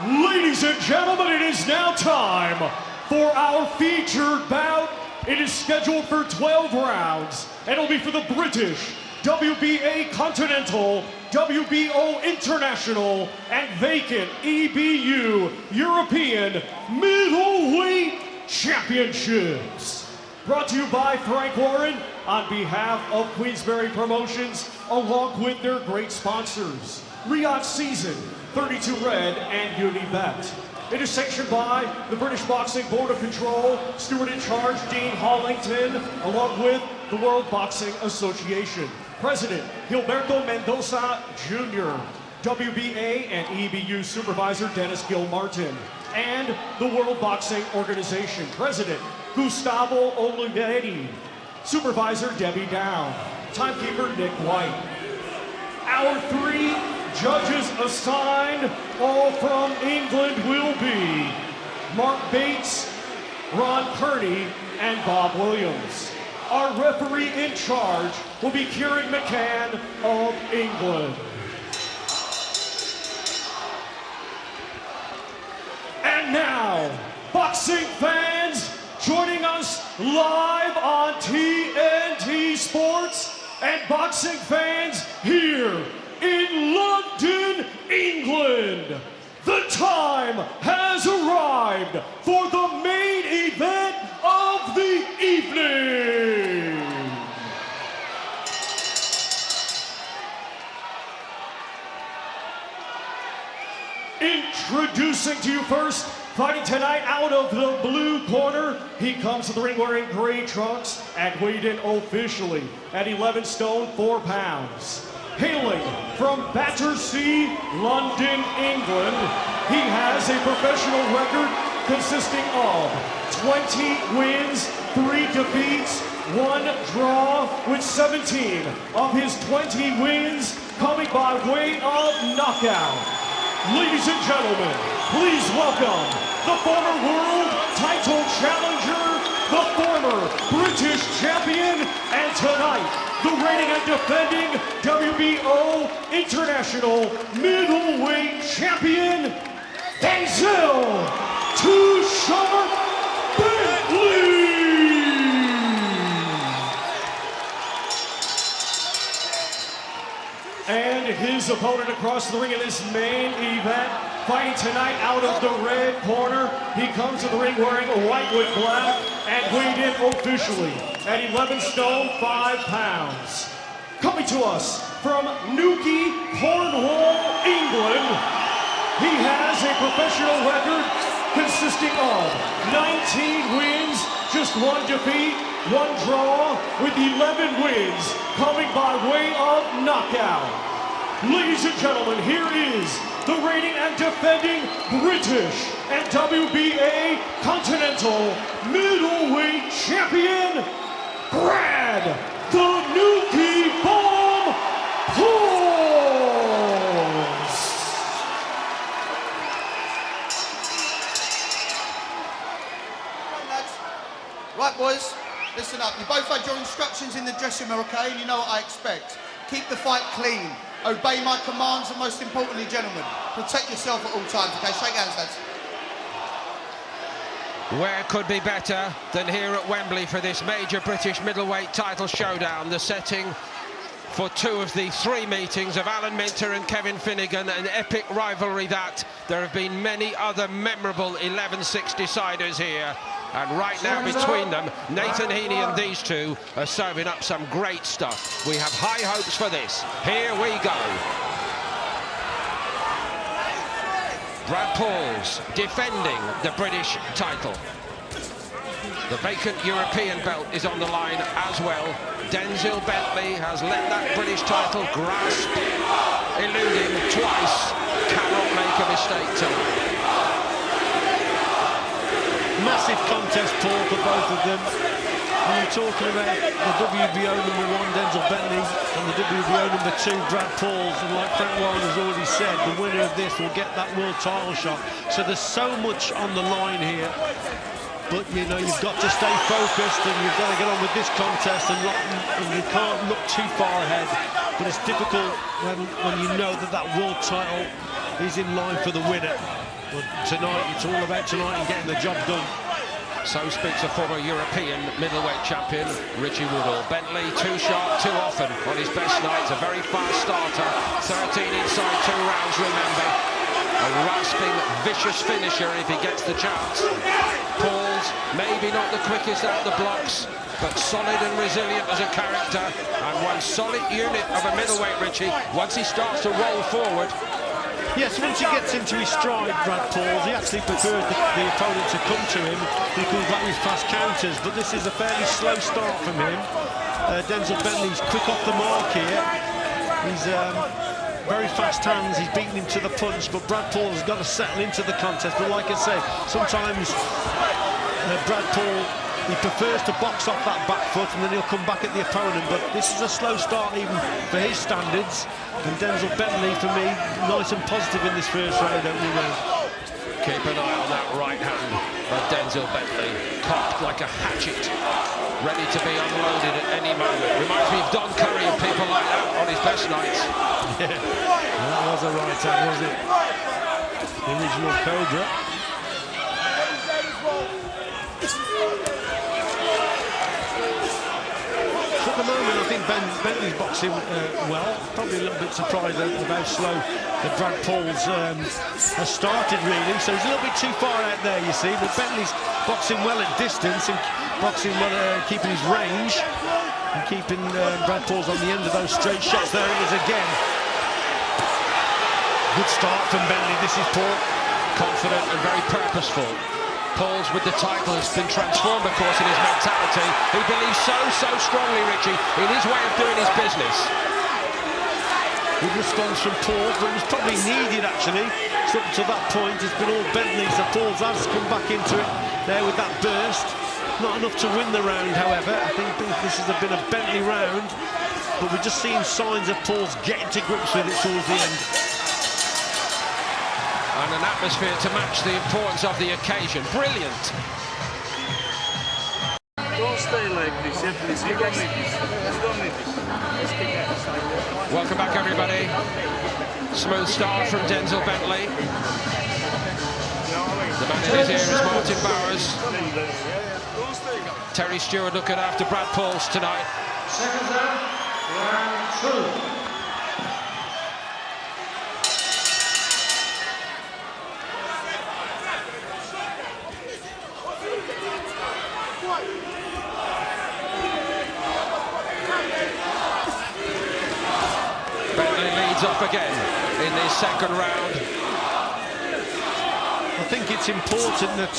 Ladies and gentlemen, it is now time for our featured bout. It is scheduled for 12 rounds, and it'll be for the British, WBA Continental, WBO International, and vacant EBU European Middleweight Championships. Brought to you by Frank Warren on behalf of Queensberry Promotions, along with their great sponsors, Riyadh Season, 32 Red, and Unibet. It is sanctioned by the British Boxing Board of Control, Steward in Charge Dean Hollington, along with the World Boxing Association. President Gilberto Mendoza Jr., WBA and EBU Supervisor Dennis Gilmartin, and the World Boxing Organization. President Gustavo Olivetti, Supervisor Debbie Down, Timekeeper Nick White. Our three judges assigned, all from England, will be Mark Bates, Ron Kearney, and Bob Williams. Our referee in charge will be Kieran McCann of England. And now, boxing fans, joining us live on TNT Sports, and boxing fans here in London, England. The time has arrived for the main event of the evening. Introducing to you first, fighting tonight out of the blue corner, he comes to the ring wearing gray trunks and weighed in officially at 11 stone 4 pounds. Hailing from Battersea, London, England, he has a professional record consisting of 20 wins, 3 defeats, 1 draw, with 17 of his 20 wins coming by way of knockout. Ladies and gentlemen, please welcome the former world title challenger, the former British champion, and tonight, the reigning and defending WBO International Middleweight Champion, Denzel Too Sharp Bentley! And his opponent across the ring in this main event, fighting tonight out of the red corner. He comes to the ring wearing white with black and weighed in officially at 11 stone 5 pounds. Coming to us from Newquay, Cornwall, England, he has a professional record consisting of 19 wins, just 1 defeat, 1 draw, with 11 wins coming by way of knockout. Ladies and gentlemen, here is the reigning and defending British and WBA Continental Middleweight Champion, Brad the Newquay Bomb Pauls. Right, boys, listen up. You both had your instructions in the dressing room, okay? And you know what I expect. Keep the fight clean. Obey my commands, and most importantly, gentlemen, protect yourself at all times, okay? Shake hands, lads. Where could be better than here at Wembley for this major British middleweight title showdown, the setting for 2 of the 3 meetings of Alan Minter and Kevin Finnegan, an epic rivalry that there have been many other memorable 11-6 deciders here. And right now between them, Nathan Heaney and these two are serving up some great stuff. We have high hopes for this. Here we go. Brad Pauls defending the British title. The vacant European belt is on the line as well. Denzel Bentley has let that British title grasp, eluding twice, cannot make a mistake tonight. Massive contest, Paul, for both of them. And you're talking about the WBO number 1, Denzel Bentley, and the WBO number 2, Brad Pauls. And like Frank Warren has already said, the winner of this will get that world title shot. So there's so much on the line here. But, you know, you've got to stay focused and you've got to get on with this contest and you can't look too far ahead. But it's difficult when you know that that world title is in line for the winner. But tonight, it's all about tonight and getting the job done. So speaks a former European middleweight champion, Richie Woodall. Bentley, too sharp, too often on his best nights. A very fast starter. 13 inside 2 rounds, remember. A rasping, vicious finisher if he gets the chance. Paul's maybe not the quickest out the blocks, but solid and resilient as a character. And one solid unit of a middleweight, Richie, once he starts to roll forward. Yes, once he gets into his stride, Brad Paul, he actually prefers the opponent to come to him. He comes back with fast counters, but this is a fairly slow start from him. Denzel Bentley's quick off the mark here. He's very fast hands, he's beaten him to the punch, but Brad Paul has got to settle into the contest. But like I said, sometimes Brad Paul, he prefers to box off that back foot and then he'll come back at the opponent. But this is a slow start even for his standards. And Denzel Bentley, for me, nice and positive in this first round, opening round. Keep an eye on that right hand of Denzel Bentley, cocked like a hatchet, ready to be unloaded at any moment. Reminds me of Don Curry and people like that on his best nights. Yeah, that was a right hand, was it? The original Cobra. At the moment, I think Bentley's boxing well. Probably a little bit surprised at how slow Brad Paul's has started, really. So he's a little bit too far out there, you see. But Bentley's boxing well at distance and boxing well, keeping his range and keeping Brad Paul's on the end of those straight shots. There it is again. Good start from Bentley. This is Paul. Confident and very purposeful. Paul's with the title has been transformed, of course, in his mentality. He believes so strongly, Richie, in his way of doing his business. Good response from Paul, but it was probably needed, actually. So up to that point, it's been all Bentley, so Paul's has come back into it there with that burst. Not enough to win the round, however. I think this has been a Bentley round, but we're just seeing signs of Paul's getting to grips with it towards the end. And an atmosphere to match the importance of the occasion. Brilliant. Don't stay like this, yeah, please. You don't need this. You don't need this. Welcome back, everybody. Smooth start from Denzel Bentley. The man in his ear is Martin Bowers. Terry Stewart looking after Brad Pauls tonight. Second round, round 2. Off again in this second round. I think it's important that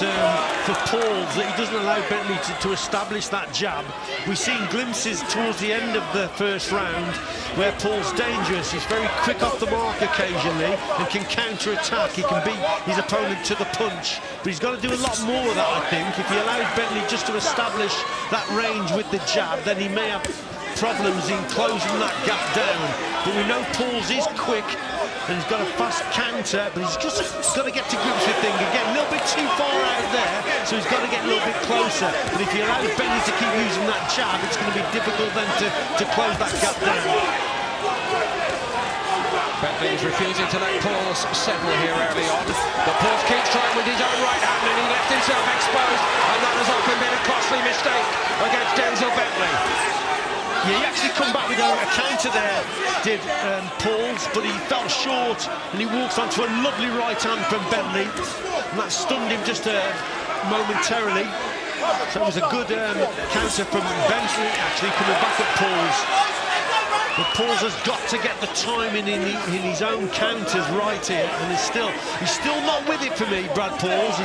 for Pauls that he doesn't allow Bentley to establish that jab. We've seen glimpses towards the end of the first round where Paul's dangerous. He's very quick off the mark occasionally and can counter-attack. He can beat his opponent to the punch. But he's got to do a lot more of that, I think. If he allows Bentley just to establish that range with the jab, then he may have problems in closing that gap down. But we know Paul's is quick and he's got a fast counter, but he's just got to get to grips with things. Again, a little bit too far out there, so he's got to get a little bit closer. But if he allows Bentley to keep using that jab, it's going to be difficult then to close that gap down. Bentley is refusing to let Pauls settle here early on. But Pauls keeps trying with his own right hand and he left himself exposed, and that has often been a costly mistake against Denzel Bentley. Yeah, he actually come back with a counter there, did Pauls, but he fell short and he walks onto a lovely right hand from Bentley, and that stunned him just momentarily. So it was a good counter from Bentley, actually coming back at Pauls. But Pauls has got to get the timing in his own counters right here, and he's still not with it for me, Brad Pauls.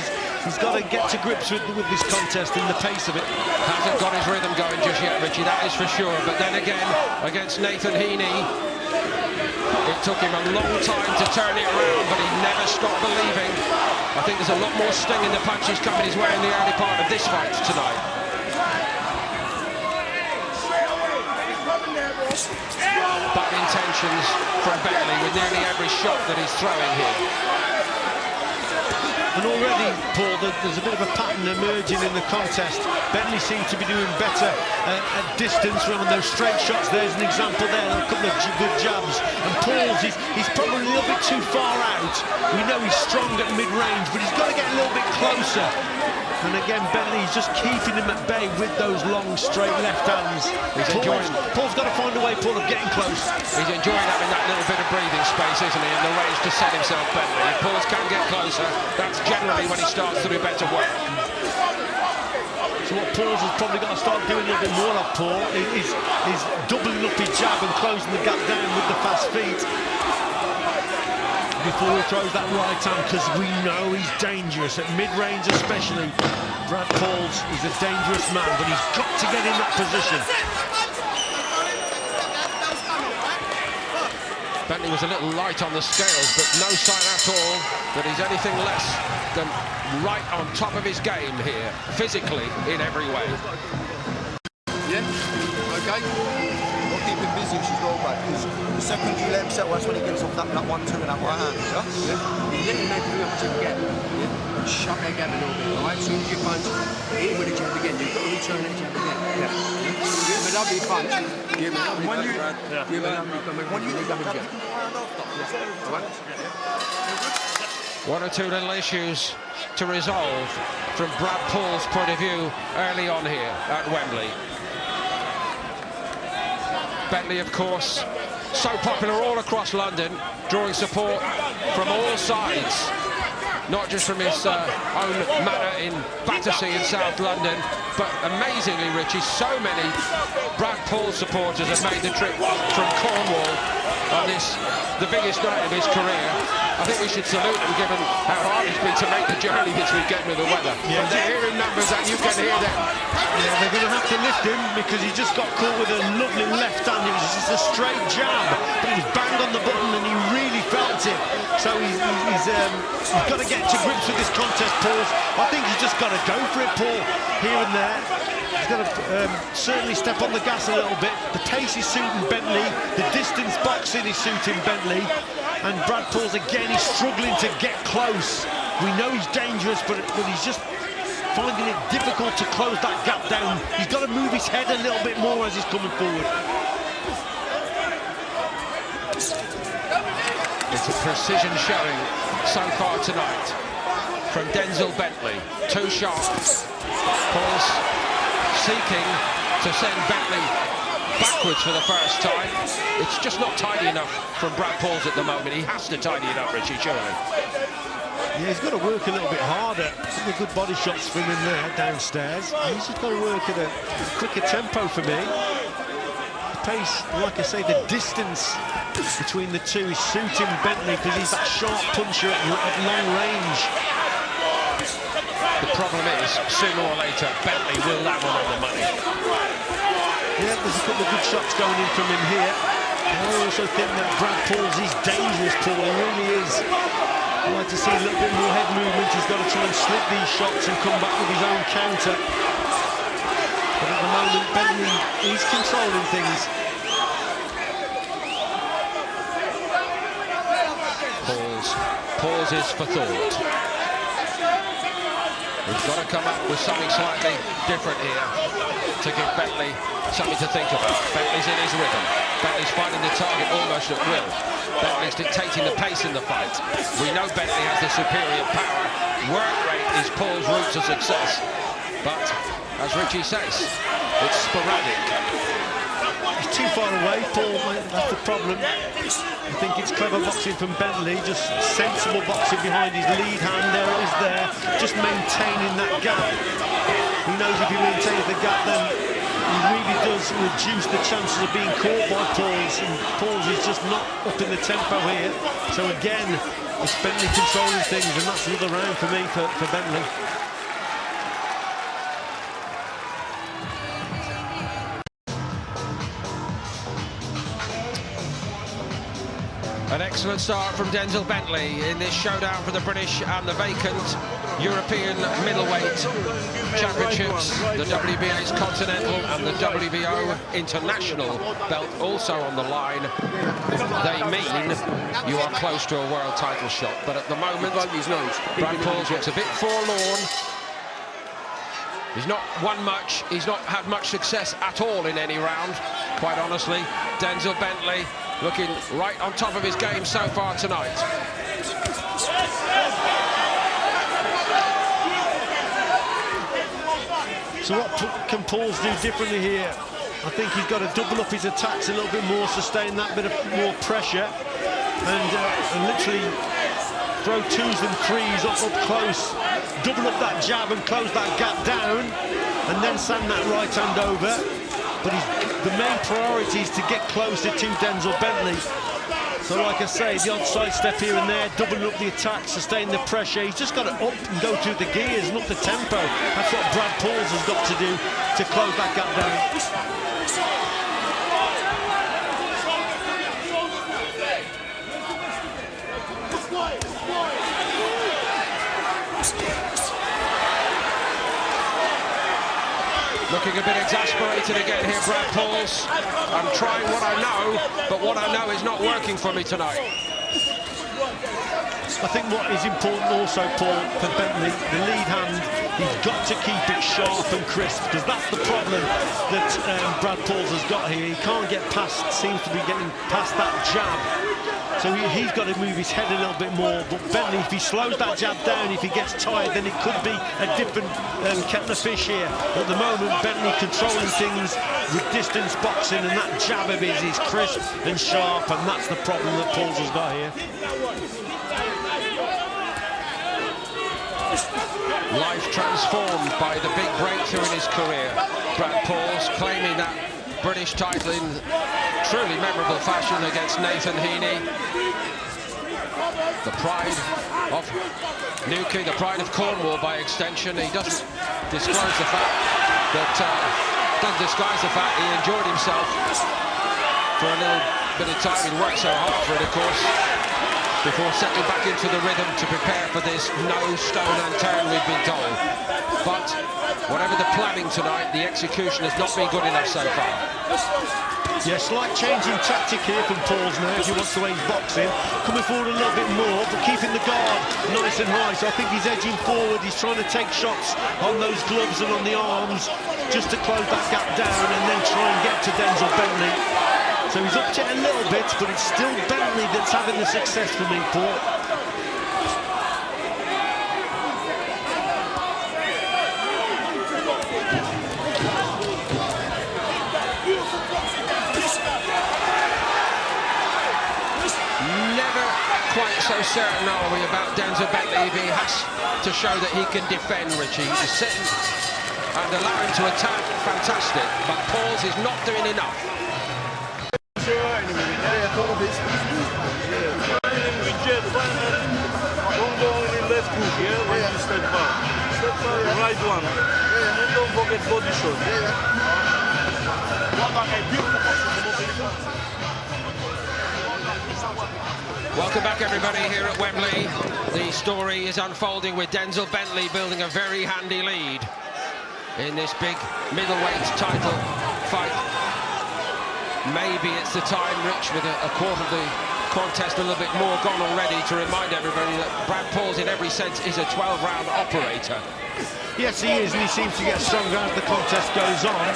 He's got to get to grips with this contest and the pace of it. Hasn't got his rhythm going just yet, Richie, that is for sure. But then again, against Nathan Heaney, it took him a long time to turn it around, but he never stopped believing. I think there's a lot more sting in the punches coming his way in the early part of this fight tonight. Bad intentions from Bentley with nearly every shot that he's throwing here. And already, Paul, there's a bit of a pattern emerging in the contest. Bentley seems to be doing better at distance around those straight shots. There's an example there, a couple of good jabs. And Paul's, he's probably a little bit too far out. We know he's strong at mid-range, but he's got to get a little bit closer. And again, Bentley's just keeping him at bay with those long, straight left hands. Paul's got to find a way, Paul, of getting close. He's enjoying having that little bit of breathing space, isn't he, and the range to set himself Bentley. If Paul can get closer, that's generally when he starts to do better work. So what Paul's has probably got to start doing a little bit more of, Paul, is doubling up his jab and closing the gap down with the fast feet before he throws that right hand, because we know he's dangerous, at mid-range especially. Brad Pauls is a dangerous man, but he's got to get in that position. Bentley was a little light on the scales, but no sign at all that he's anything less than right on top of his game here, physically, in every way. Yeah, okay. We'll keep him busy as well, mate, because the second you let him settle, that's when he gets off that 1-2 and that right hand, yeah? You let him make how much he can get. Yeah? Shut that gap a little bit, all right? As soon as you punch, hit him with a jab again. You've got to return that jab again. Yeah. Give him a lovely punch. Give him a lovely punch, right? Give him a lovely punch. When you get him again. All right? One or two little issues to resolve from Brad Paul's point of view early on here at Wembley. Bentley, of course, so popular all across London, drawing support from all sides, not just from his own manor in Battersea in South London, but amazingly, Richie, so many Brad Paul supporters have made the trip from Cornwall on this, the biggest night of his career. I think we should salute him, given how hard it's been to make the journey this weekend with the weather. Yeah, they're hearing numbers and you can hear them. Yeah, they're going to have to lift him because he just got caught with a lovely left hand. It was just a straight jab, but he was banged on the button and he really felt it. So he's got to get to grips with this contest, Paul. I think he's just got to go for it, Paul, here and there. He's got to certainly step on the gas a little bit. The pace is suiting Bentley, the distance boxing is suiting Bentley, and Brad Paul's again, he's struggling to get close. We know he's dangerous, but he's just finding it difficult to close that gap down. He's got to move his head a little bit more as he's coming forward. It's a precision showing so far tonight from Denzel Bentley. Too sharp. Paul's seeking to send Bentley backwards for the first time. It's just not tidy enough from Brad Pauls at the moment. He has to tidy it up, Richie, surely. Yeah, he's got to work a little bit harder. Some of the good body shots from him there downstairs. He's just got to work at a quicker tempo for me. The pace, like I say, the distance between the two is suiting Bentley because he's that sharp puncher at long range. The problem is, sooner or later, Bentley will land on the money. Yeah, there's a couple of good shots going in from him here. I also think that Brad Pauls is dangerous, Paul. He really is. I'd like to see a little bit more head movement. He's got to try and slip these shots and come back with his own counter. But at the moment, Bentley is controlling things. Pauses for thought. He's got to come up with something slightly different here to give Bentley something to think about. Bentley's in his rhythm. Bentley's finding the target almost at will. Bentley's dictating the pace in the fight. We know Bentley has the superior power. Work rate is Paul's route to success. But, as Richie says, it's sporadic. He's too far away, Paul, that's the problem. I think it's clever boxing from Bentley, just sensible boxing behind his lead hand. There it is there, just maintaining that gap. He knows if he maintains the gap, then he really does reduce the chances of being caught by Pauls, and Pauls is just not up in the tempo here. So again, it's Bentley controlling things, and that's another round for me for Bentley. An excellent start from Denzel Bentley in this showdown for the British and the vacant European Middleweight Championships. The WBA's Continental and the WBO International belt also on the line. They mean you are close to a world title shot, but at the moment, Brad Pauls looks a bit forlorn. He's not won much, he's not had much success at all in any round, quite honestly. Denzel Bentley looking right on top of his game so far tonight. So what can Pauls do differently here? I think he's got to double up his attacks a little bit more, sustain that bit of more pressure, and literally throw 2s and 3s up close, double up that jab and close that gap down, and then send that right hand over. But the main priority is to get closer to Denzel Bentley. So like I say, the odd side step here and there, doubling up the attack, sustain the pressure. He's just got to up and go through the gears and up the tempo. That's what Brad Pauls has got to do to close that gap down. Looking a bit exasperated again here, Brad Pauls. I'm trying what I know, but what I know is not working for me tonight. I think what is important also, Paul, for Bentley, the lead hand, he's got to keep it sharp and crisp, because that's the problem that Brad Pauls has got here. He can't get past, seems to be getting past that jab. So he's got to move his head a little bit more. But Bentley, if he slows that jab down, if he gets tired, then it could be a different kettle of fish here. At the moment, Bentley controlling things with distance boxing, and that jab of his is crisp and sharp, and that's the problem that Pauls has got here. Life transformed by the big breakthrough in his career. Brad Pauls claiming that British title in truly memorable fashion against Nathan Heaney. The pride of Newquay, the pride of Cornwall by extension. He doesn't disclose the fact that he enjoyed himself for a little bit of time. He worked so hard for it, of course, before settling back into the rhythm to prepare for this no stone unturned, we've been told. But whatever the planning tonight, the execution has not been good enough so far. Yeah, slight change in tactic here from Pauls now, if he wants the way he's boxing. Coming forward a little bit more, but keeping the guard nice and high. So I think he's edging forward. He's trying to take shots on those gloves and on the arms, just to close that gap down and then try and get to Denzel Bentley. So he's upped it a little bit, but it's still Bentley that's having the success for me, Paul. Never quite so certain are we about Denzel Bentley if he has to show that he can defend, Richie. He's sitting and allow him to attack, fantastic, but Pauls is not doing enough. Don't go in the left hook, yeah, when you step back. Step back, the right one. And don't forget body shot. Welcome back, everybody, here at Wembley. The story is unfolding with Denzel Bentley building a very handy lead in this big middleweight title fight. Maybe it's the time, Rich, with a quarter of the contest a little bit more gone already, to remind everybody that Brad Pauls in every sense is a 12-round operator. Yes, he is, and he seems to get stronger as the contest goes on.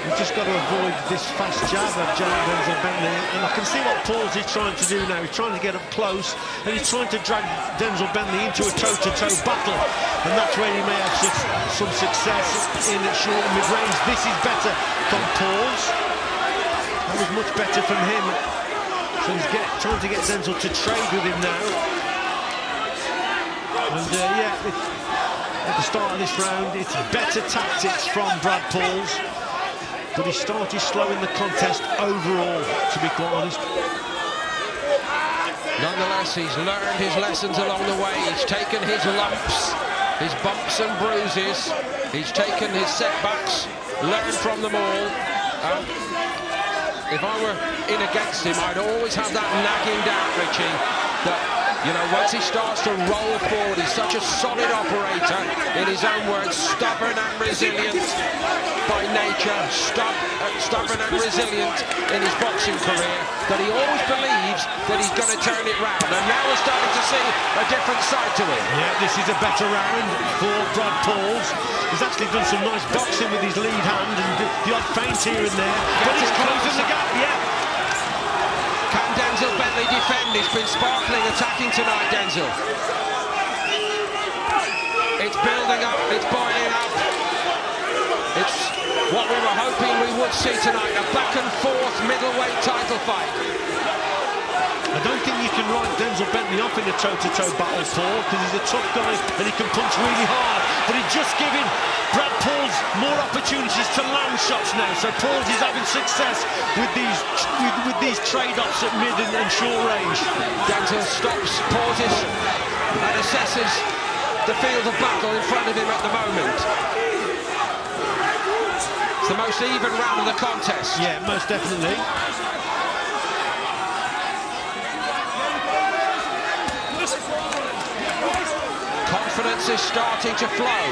We've just got to avoid this fast jab of Denzel Bentley, and I can see what Pauls is trying to do now. He's trying to get up close, and he's trying to drag Denzel Bentley into a toe-to-toe battle, and that's where he may have some success in the short and mid-range. This is better from Pauls. That was much better from him. So he's trying to get Denzel to trade with him now. And yeah, at the start of this round, it's better tactics from Brad Pauls, but he started slow in the contest overall, to be quite honest. Nonetheless, he's learned his lessons along the way. He's taken his lumps, his bumps and bruises. He's taken his setbacks, learned from them all. If I were in against him, I'd always have that nagging doubt, Richie, that, you know, once he starts to roll forward, he's such a solid operator, in his own words, stubborn and resilient by nature, stubborn and resilient in his boxing career, that he always believes that he's going to turn it round. And now we're starting to see a different side to him. Yeah, this is a better round for Brad Pauls. He's actually done some nice boxing with his lead hand and the odd feint here and there. But he's closing the gap, yeah. Bentley defend. It's been sparkling attacking tonight, Denzel. It's building up, it's boiling up. It's what we were hoping we would see tonight, a back-and-forth middleweight title fight. I don't think you can write Denzel Bentley off in a toe-to-toe battle, Paul, because he's a tough guy and he can punch really hard. But he's just giving Brad Pauls more opportunities to land shots now. So Pauls is having success with these trade-offs at mid and short range. Denzel stops, pauses, and assesses the field of battle in front of him at the moment. It's the most even round of the contest. Yeah, most definitely. Confidence is starting to flow.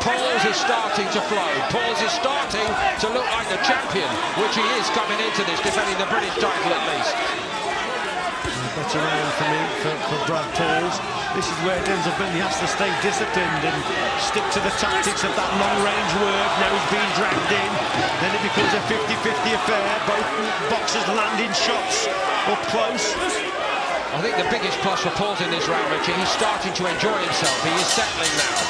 Pauls is starting to flow. Pauls is starting to look like the champion, which he is coming into this, defending the British title at least. Better round for me, for Brad Pauls. This is where Denzel Bentley has to stay disciplined and stick to the tactics of that long-range work. Now he's being dragged in. Then it becomes a 50-50 affair. Both boxers landing shots up close. I think the biggest plus for Pauls in this round, Richie, he's starting to enjoy himself. He is settling now.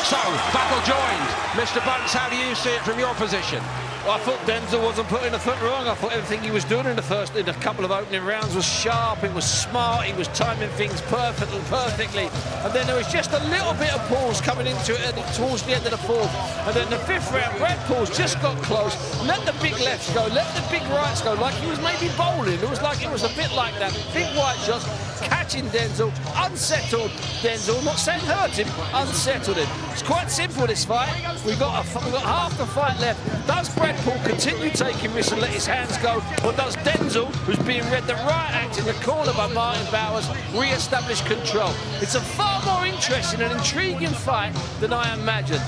So, battle joined. Mr. Bunce, how do you see it from your position? Well, I thought Denzel wasn't putting a foot wrong. I thought everything he was doing in a couple of opening rounds was sharp, it was smart, he was timing things perfectly. And then there was just a little bit of pause coming into it towards the end of the fourth. And then the fifth round, Brad Pauls just got close, let the big lefts go, let the big rights go, like he was maybe bowling. It was a bit like that. Big white shots, catching Denzel, unsettled Denzel, not saying hurt him, unsettled him. It's quite simple, this fight. We've got half the fight left. Does Brad Paul continue taking risks and let his hands go, or does Denzel, who's being read the right act in the corner by Martin Bowers, re-establish control? It's a far more interesting and intriguing fight than I imagined.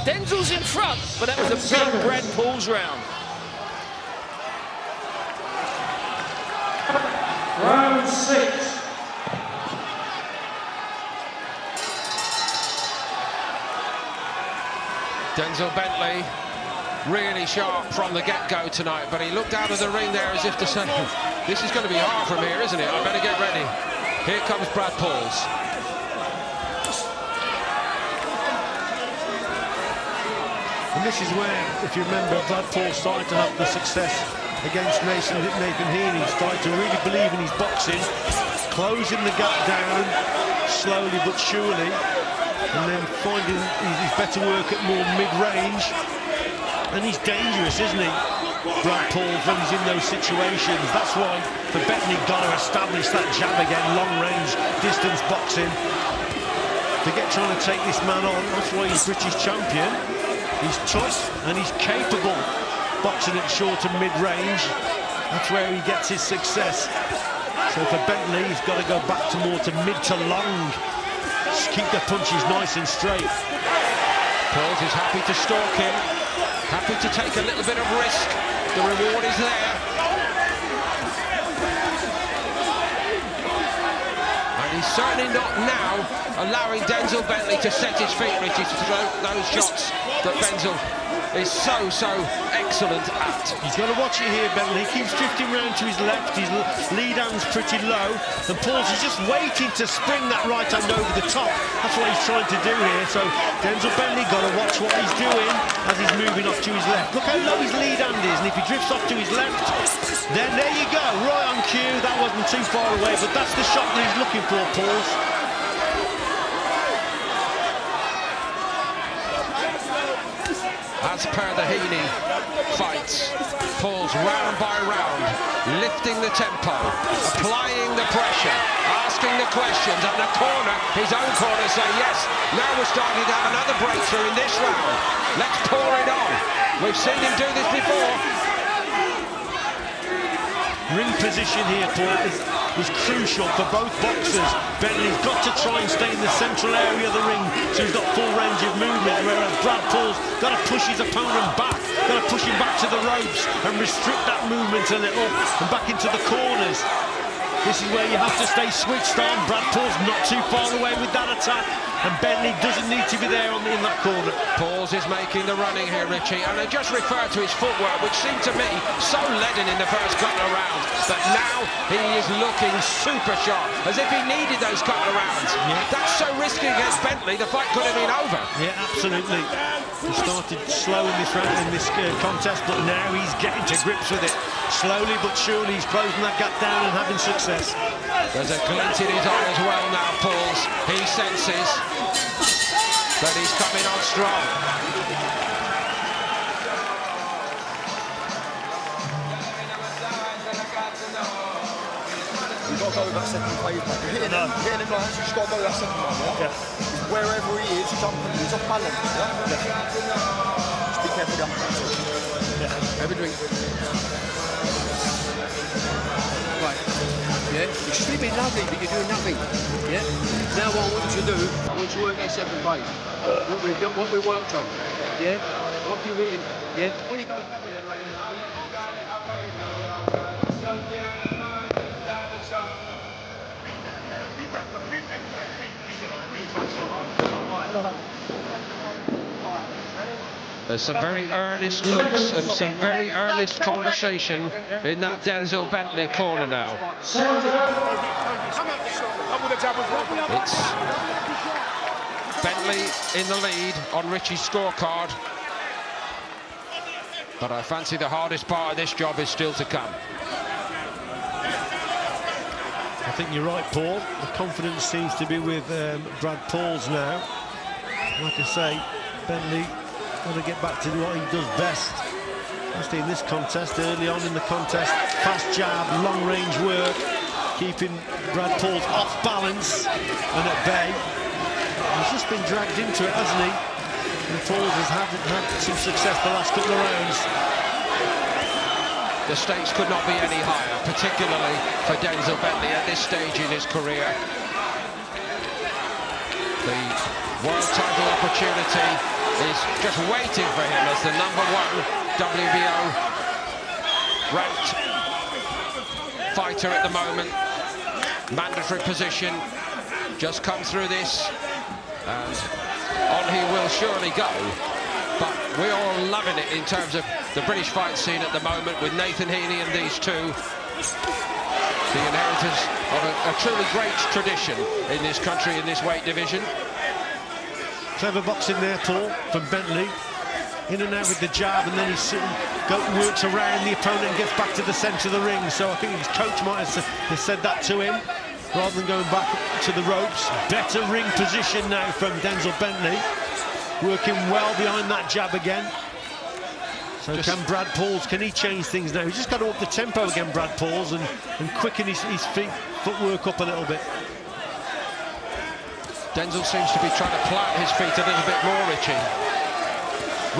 Denzel's in front, but that was a big Brad Paul's round. Round 6. Denzel Bentley really sharp from the get-go tonight, but he looked out of the ring there as if to say, this is going to be hard from here, isn't it? I better get ready. Here comes Brad Pauls. And this is where, if you remember, Brad Pauls started to have the success against Nathan Heaney. He started to really believe in his boxing, closing the gap down slowly but surely, and then finding his better work at more mid-range. And he's dangerous, isn't he, Brad Pauls, when he's in those situations. That's why, for Bentley, got to establish that jab again, long-range, distance boxing. Forget trying to take this man on. That's why he's British champion. He's tough and he's capable boxing at short and mid-range. That's where he gets his success. So for Bentley, he's got to go back to more to mid to long. Just keep the punches nice and straight. Pauls is happy to stalk him, happy to take a little bit of risk. The reward is there. And he's certainly not now allowing Denzel Bentley to set his feet, Richie, to throw those shots that Denzel is so excellent at. He's got to watch it here, Bentley. He keeps drifting round to his left. His lead hand's pretty low. And Pauls is just waiting to spring that right hand over the top. That's what he's trying to do here. So Denzel Bentley got to watch what he's doing as he's moving off to his left. Look how low his lead hand is. And if he drifts off to his left, then there you go. Right on cue. That wasn't too far away, but that's the shot that he's looking for, Pauls. As per the Heaney fights, Pauls round by round, lifting the tempo, applying the pressure, asking the questions at the corner, his own corner say, yes, now we're starting to have another breakthrough in this round. Let's pour it on. We've seen him do this before. Ring position here, Paul, is crucial for both boxers. Bentley's got to try and stay in the central area of the ring so he's got full range of movement, whereas Brad Pauls got to push his opponent back, got to push him back to the ropes and restrict that movement a little and back into the corners. This is where you have to stay switched on. Brad Paul's not too far away with that attack, and Bentley doesn't need to be there in that corner. Pauls is making the running here, Richie, and I just referred to his footwork, which seemed to me so leaden in the first couple of rounds, but now he is looking super sharp, as if he needed those couple of rounds. Yeah. That's so risky against Bentley, the fight could have been over. Yeah, absolutely. He started slow in this round, in this contest, but now he's getting to grips with it. Slowly but surely he's closing that gap down and having success. There's a glint in his eye as well now, Pauls. He senses that he's coming on strong. You've got to go with that second phase, mate. Hitting him like that, you've got to go with that second one, yeah? Wherever he is, he's off balance, yeah? Just be careful of the upper. Have a drink. Right. Yeah, you're sleeping lovely, but you're doing nothing. Yeah? Now what I want you to do, I want you to work that second phase. What we worked on. Yeah? What you eating? Yeah? When you go back with it, There's some very earnest looks and some very earnest conversation in that Denzel Bentley corner now. It's Bentley in the lead on Richie's scorecard, but I fancy the hardest part of this job is still to come. I think you're right, Paul. The confidence seems to be with Brad Pauls now. Like I say, Bentley going to get back to what he does best. Especially in this contest, early on in the contest, fast jab, long-range work, keeping Brad Pauls off balance and at bay. He's just been dragged into it, hasn't he? And Pauls has had some success the last couple of rounds. The stakes could not be any higher, particularly for Denzel Bentley at this stage in his career. The world title opportunity is just waiting for him as the #1 WBO ranked fighter at the moment. Mandatory position, just come through this, and on he will surely go. But we're all loving it in terms of the British fight scene at the moment, with Nathan Heaney and these two, the inheritors of a truly great tradition in this country, in this weight division. Clever boxing there, Paul, from Bentley. In and out with the jab, and then he works around the opponent and gets back to the centre of the ring. So I think his coach might have said that to him, rather than going back to the ropes. Better ring position now from Denzel Bentley. Working well behind that jab again. So can Brad Pauls, can he change things now? He's just got to up the tempo again, Brad Pauls, and quicken his footwork up a little bit. Denzel seems to be trying to plant his feet a little bit more, Richie.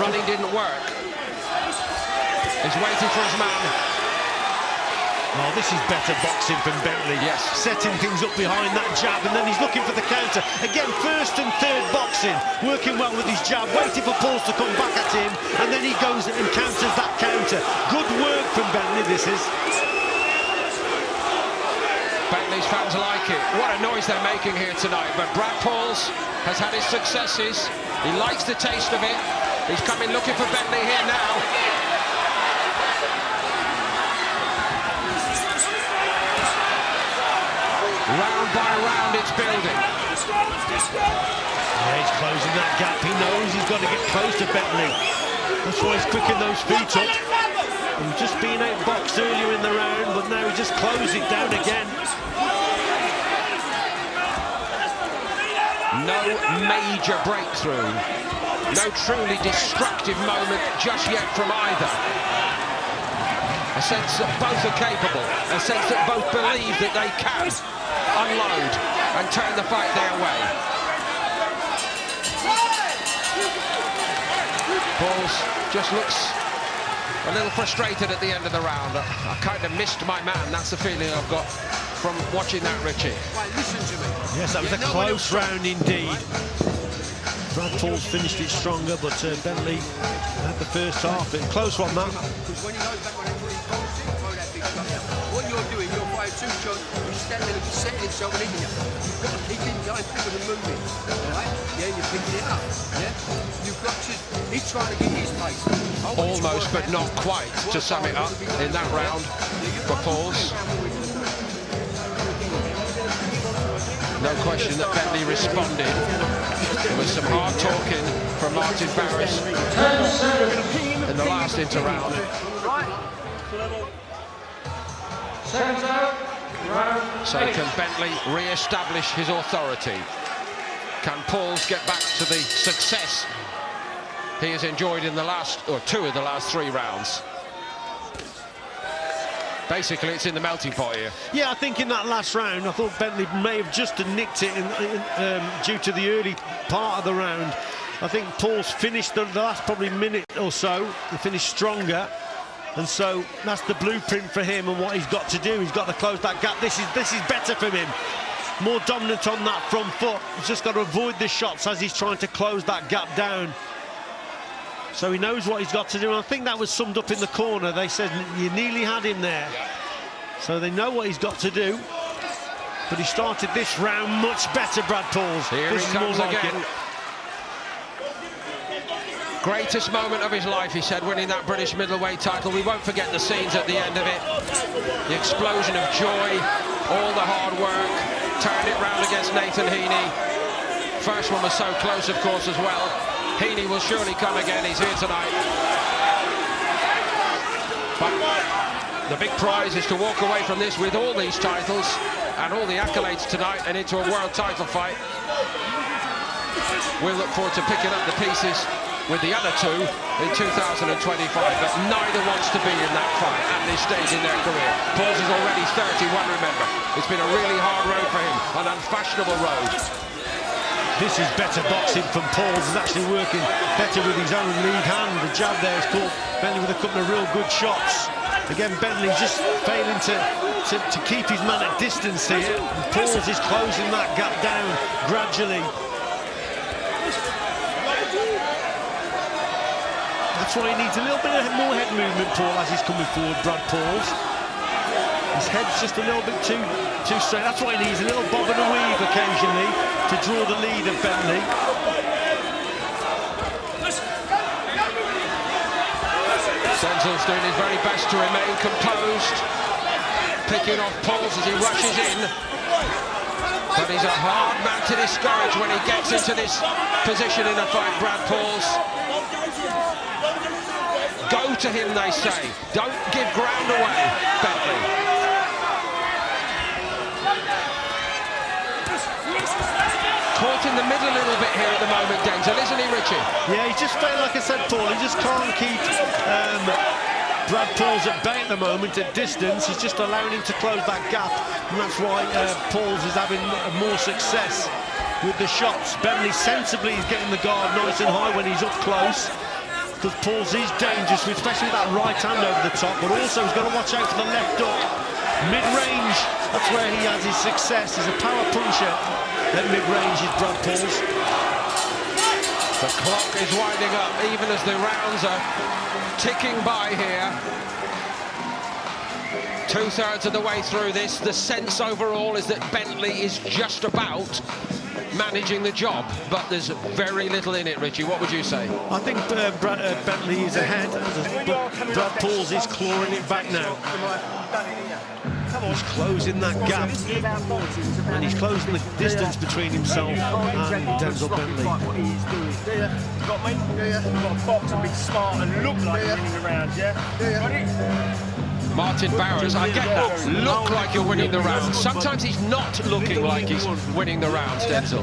Running didn't work. He's waiting for his man. Oh, this is better boxing from Bentley. Yes. Setting things up behind that jab, and then he's looking for the counter. Again, first and third boxing, working well with his jab, waiting for Pauls to come back at him, and then he goes and counters that counter. Good work from Bentley, this is. Bentley's fans like it. What a noise they're making here tonight. But Brad Pauls has had his successes. He likes the taste of it. He's coming looking for Bentley here now. Round by round, it's building. Yeah, he's closing that gap. He knows he's got to get close to Bentley. That's why he's quicking those feet up. He was just being outboxed earlier in the round, but now he just closed it down again. No major breakthrough. No truly destructive moment just yet from either. A sense that both are capable. A sense that both believe that they can unload and turn the fight their way. Pauls just looks a little frustrated at the end of the round. I kind of missed my man. That's the feeling I've got from watching that, Richie. Right, listen to me. Yes, that was a close round indeed. Brad Pauls finished it stronger, but Bentley had the first half. A close one, that. Because when you go back on everybody, throw that big stuff down. What you're doing, you're fighting two shots, he's standing there, he's setting himself and hitting you. You've got to keep him going quicker and moving, right? Yeah, you're picking it up, yeah? You've got to, he's trying to get his pace. Almost, but not quite, to sum it up in that round for Pauls. No question that Bentley responded. There was some hard talking from Martin Barris in the last inter-round. So can Bentley re-establish his authority? Can Pauls get back to the success he has enjoyed in the last, or two of the last 3 rounds? Basically, it's in the melting pot here. Yeah, I think in that last round, I thought Bentley may have just nicked it due to the early part of the round. I think Pauls finished the last probably minute or so. He finished stronger, and so that's the blueprint for him and what he's got to do. He's got to close that gap. This is better for him. More dominant on that front foot. He's just got to avoid the shots as he's trying to close that gap down. So he knows what he's got to do, and I think that was summed up in the corner. They said, you nearly had him there. So they know what he's got to do. But he started this round much better, Brad Pauls. Here this he comes again. Greatest moment of his life, he said, winning that British middleweight title. We won't forget the scenes at the end of it. The explosion of joy, all the hard work, turned it round against Nathan Heaney. First one was so close, of course, as well. Heaney will surely come again. He's here tonight. But the big prize is to walk away from this with all these titles and all the accolades tonight and into a world title fight. We'll look forward to picking up the pieces with the other two in 2025, but neither wants to be in that fight at this stage in their career. Pauls is already 31, remember. It's been a really hard road for him, an unfashionable road. This is better boxing from Pauls. He's actually working better with his own lead hand. The jab there has caught Bentley with a couple of real good shots. Again, Bentley just failing to keep his man at distance here. And Pauls is closing that gap down gradually. That's why he needs a little bit more head movement, Paul, as he's coming forward, Brad Pauls. His head's just a little bit too straight. That's why he needs a little bob and a weave occasionally to draw the lead of Bentley. Denzel's doing his very best to remain composed, picking off Pauls as he rushes in. But he's a hard man to discourage when he gets into this position in a fight, Brad Pauls. Go to him, they say. Don't give ground away, Bentley. Caught in the middle a little bit here at the moment, Denzel, isn't he, Richie? Yeah, he's just failing, like I said, Paul. He just can't keep Brad Pauls at bay at the moment, at distance. He's just allowing him to close that gap, and that's why Pauls is having more success with the shots. Bentley sensibly is getting the guard nice and high when he's up close, because Pauls is dangerous, especially with that right hand over the top, but also he's got to watch out for the left hook. Mid-range, that's where he has his success. He's a power puncher. At mid-range is Brad Pauls. The clock is winding up, even as the rounds are ticking by here. 2/3 of the way through this. The sense overall is that Bentley is just about managing the job, but there's very little in it, Richie. What would you say? I think Bentley is ahead, but Brad Pauls is clawing it back now. He's closing that gap, and he's closing the distance between himself and Denzel Bentley. You got me? Yeah. You've got to box and be smart and look like you're winning the rounds, yeah? Got it? Martin Barris, I get that. Look like you're winning the rounds. Sometimes he's not looking like he's winning the rounds, Denzel.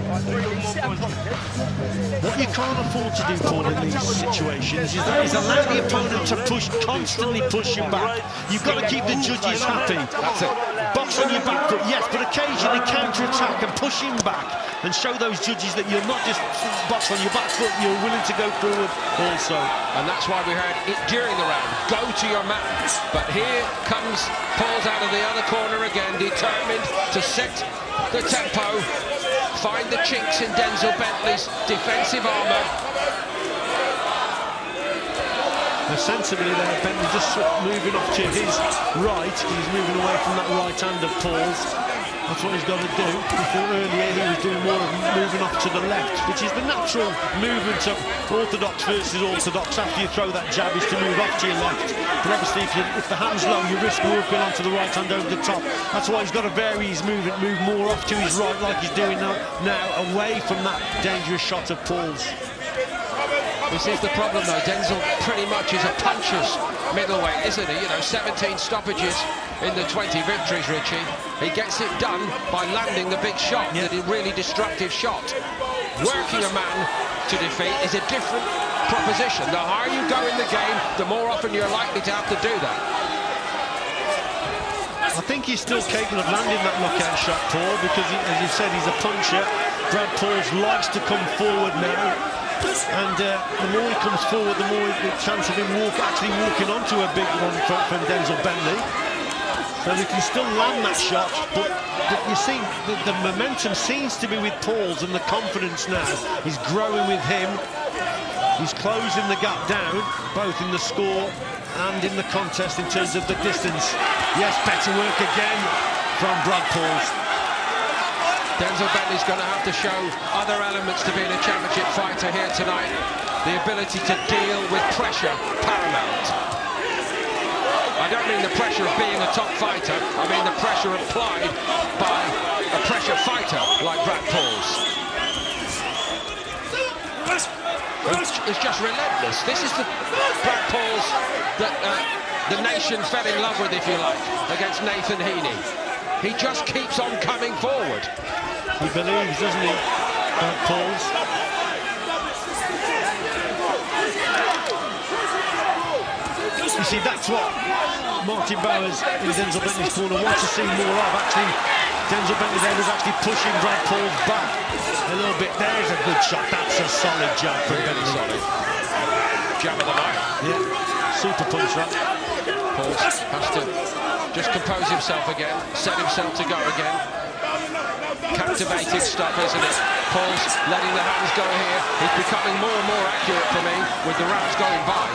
What you can't afford to do, Paul, in these situations is allow the opponent to constantly push you back. You've got to keep the judges happy. That's it. Box on your back foot, yes, but occasionally counter-attack and push him back and show those judges that you're not just box on your back foot, you're willing to go forward also. And that's why we heard it during the round, go to your man. But here comes Pauls out of the other corner again, determined to set the tempo, find the chinks in Denzel Bentley's defensive armour. sensibly there, Bentley just moving off to his right. He's moving away from that right hand of Paul's. That's what he's got to do. Before earlier he was doing more of moving off to the left, which is the natural movement of orthodox versus orthodox. After you throw that jab is to move off to your left. But obviously if the hand's low, you risk working onto the right hand over the top. That's why he's got to vary his movement, move more off to his right like he's doing now, away from that dangerous shot of Paul's. This is the problem though, Denzel pretty much is a puncher's middleweight, isn't he? You know, 17 stoppages in the 20 victories, Richie. He gets it done by landing the big shot, the really destructive shot. Working a man to defeat is a different proposition. The higher you go in the game, the more often you're likely to have to do that. I think he's still capable of landing that knockout shot, Paul, because as you said, he's a puncher. Brad Pauls likes to come forward now. And the more he comes forward, the more the chance of him actually walking onto a big one from Denzel Bentley. So he can still land that shot, but you see, the momentum seems to be with Pauls, and the confidence now is growing with him. He's closing the gap down, both in the score and in the contest in terms of the distance. Yes, better work again from Brad Pauls. Denzel Bentley's going to have to show other elements to being a championship fighter here tonight. The ability to deal with pressure, paramount. I don't mean the pressure of being a top fighter, I mean the pressure applied by a pressure fighter like Brad Pauls. It's just relentless. This is the Brad Pauls that the nation fell in love with, if you like, against Nathan Heaney. He just keeps on coming forward. He believes, doesn't he, Brad Pauls? You see, that's what Martin Bowers in Denzel Bentley's corner wants to see more of. Actually, Denzel Bentley there was actually pushing Brad Pauls back a little bit. There's a good shot. That's a solid jab from Bentley. Solid. Jab of the night. Yeah, super punch that. Pauls has to just compose himself again, set himself to go again. Captivating stuff, isn't it? Pauls letting the hands go here. He's becoming more and more accurate for me with the rounds going by.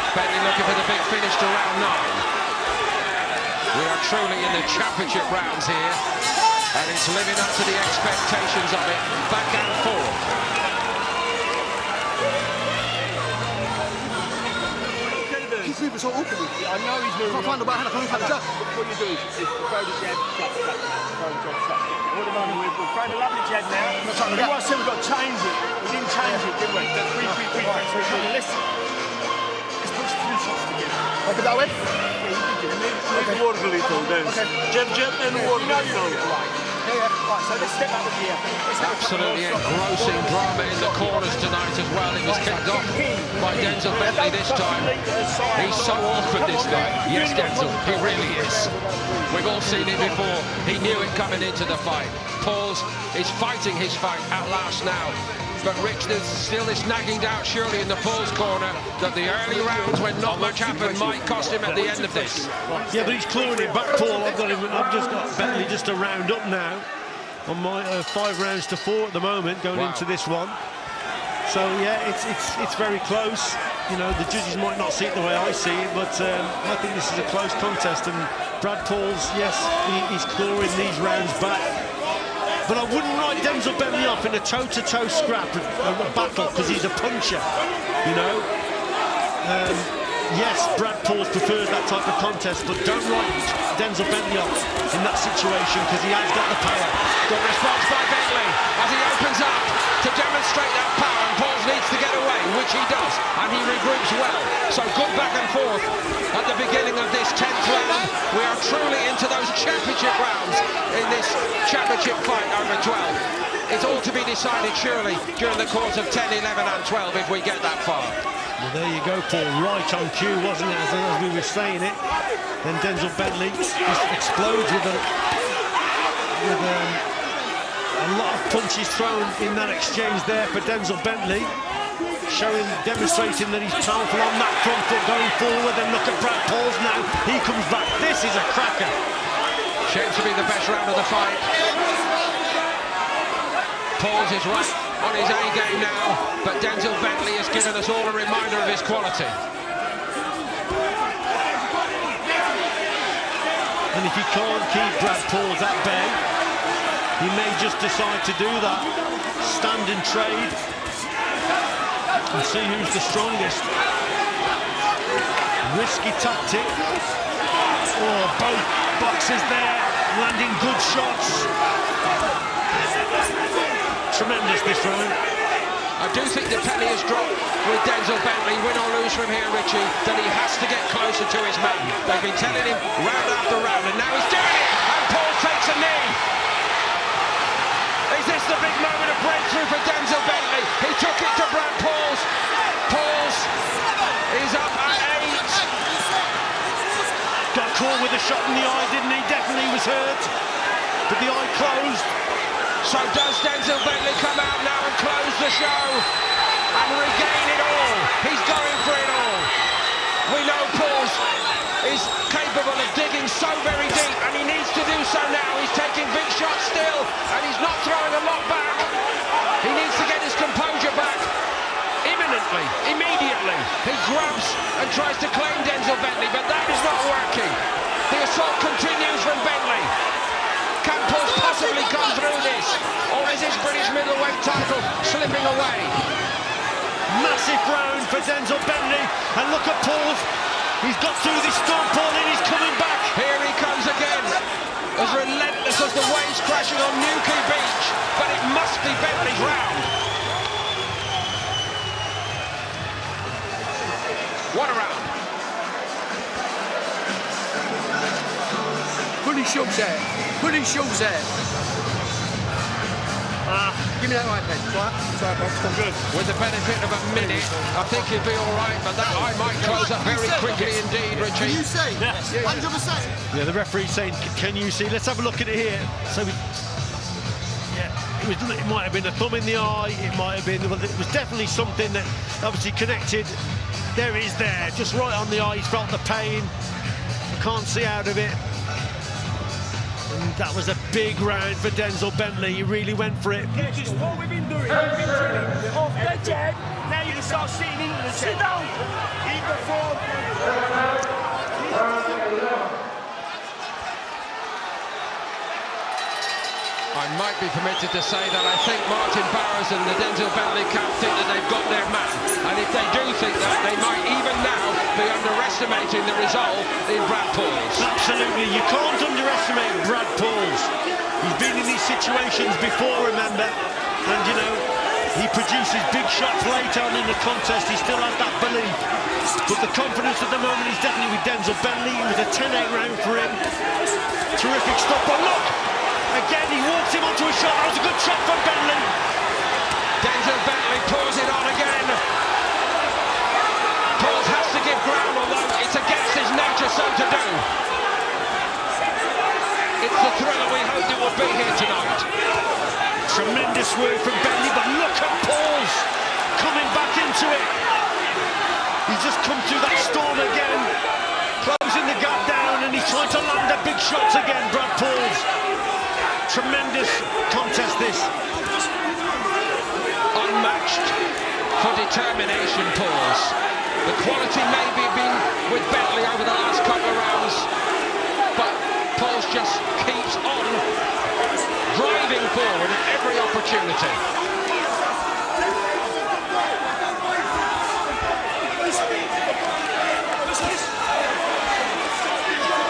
Bentley looking for the big finish to round 9. We are truly in the championship rounds here, and it's living up to the expectations of it, back and forth. He's moving so awkwardly. I know he's moving. I can't find the right hand, I can't find the jab. What you do is throw the jab, throw the jab. What the moment we've thrown a lovely jab now. You want to say we've got to change it. We didn't change it, did we? That's 3-3-3. Right, so listen. Let's push 2 shots together. Like it that way? Yeah, you can do it. Work a little then. Okay. Jab and work a little. Yeah. Right, so let's step up with here. Absolutely engrossing drama in the corners tonight as well. It was kicked off by Denzel Bentley this time. He's so awkward, this guy. Yes, Denzel, he really is. We've all seen it before. He knew it coming into the fight. Pauls is fighting his fight at last now. But Rich, there's still this nagging doubt surely in the Pauls corner that the early rounds when not much happened might cost him at the end of this. Yeah, but he's clawing it back, Paul. I've just got Bentley just a round up now on my 5 rounds to 4 at the moment going into this one. So yeah, it's very close. You know, the judges might not see it the way I see it, but I think this is a close contest. And Brad Pauls, yes, he's clawing these rounds back. But I wouldn't write Denzel Bentley off in a toe-to-toe scrap, a battle, because he's a puncher, you know. Yes, Brad Pauls prefers that type of contest, but don't write Denzel Bentley off in that situation, because he has got the power. Good response by Bentley as he opens up to demonstrate that power, and Pauls needs to get away, which he does, and he regroups well. So good back and forth at the beginning of this 10th round. We are truly into those championship rounds in this championship fight over 12. It's all to be decided surely during the course of 10, 11 and 12 if we get that far. Well, there you go, Paul, right on cue, wasn't it, as we were saying it. Then Denzel Bentley just explodes with a lot of punches thrown in that exchange there for Denzel Bentley, demonstrating that he's powerful on that front foot going forward. And look at Brad Pauls now, he comes back. This is a cracker. Shapes to be the best round of the fight. Pauls is right on his A game now, but Denzel Bentley has given us all a reminder of his quality. And if he can't keep Brad Pauls at bay, he may just decide to do that. Stand and trade and see who's the strongest. Risky tactic. Oh, both boxers there landing good shots. Tremendous this round. I do think the penny has dropped with Denzel Bentley, win or lose from here, Richie, that he has to get closer to his man. They've been telling him round after round, and now he's doing it, and Paul takes a knee. Is this the big moment of breakthrough for Denzel Bentley? He took it to Brad Pauls. Pauls is up at 8. Got caught with a shot in the eye, didn't he? Definitely was hurt, but the eye closed. So does Denzel Bentley come out now and close the show and regain it all? He's going for it all. We know Pauls is capable of digging so very deep, and he needs to do so now. He's taking big shots still, and he's not throwing a lot back. He needs to get his composure back imminently, immediately. He grabs and tries to claim Denzel Bentley, but that is not working. The assault continues from Bentley. Can Pauls possibly come through this, or is his British middleweight title slipping away? Massive round for Denzel Bentley, and look at Pauls. He's got through this storm, Paul, and he's coming back. Here he comes again, as relentless as the waves crashing on Newquay Beach, but it must be Bentley's round. What a round. Put his shoes there. Put his shoes there. Give me that iPad. Try it, box. Good. With the benefit of a minute, I think he'll be all right, but that eye might close up very quickly indeed, Richie. Can you see? Yeah. 100%. Yeah, the referee's saying, can you see? Let's have a look at it here. So, it might have been a thumb in the eye. It might have been, well, it was definitely something that obviously connected. There it is there, just right on the eye. He's felt the pain. Can't see out of it. And that was a big round for Denzel Bentley. He really went for it. Yeah, just what we've been doing. We've been drilling off the jet. Now you can start sitting into the jet. Sit down. Keep the form. I might be permitted to say that I think Martin Barrows and the Denzel Bentley camp think that they've got their man. And if they do think that, they might even now be underestimating the resolve in Brad Pauls. Absolutely, you can't underestimate Brad Pauls. He's been in these situations before, remember? And, you know, he produces big shots late on in the contest. He still has that belief. But the confidence at the moment is definitely with Denzel Bentley. It was a 10-8 round for him. Terrific stop, but look! Again, he walks him onto a shot. That was a good shot from Bentley. Denzel Bentley pours it on again. Pauls has to give ground, although it's against his nature so to do. It's the thriller we hoped it would be here tonight. Tremendous work from Bentley, but look at Pauls coming back into it. He's just come through that storm again, closing the gap down, and he's trying to land the big shots again, Brad Pauls. Tremendous contest this. Unmatched for determination, Pauls. The quality maybe been with Bentley over the last couple of rounds, but Pauls just keeps on driving forward at every opportunity.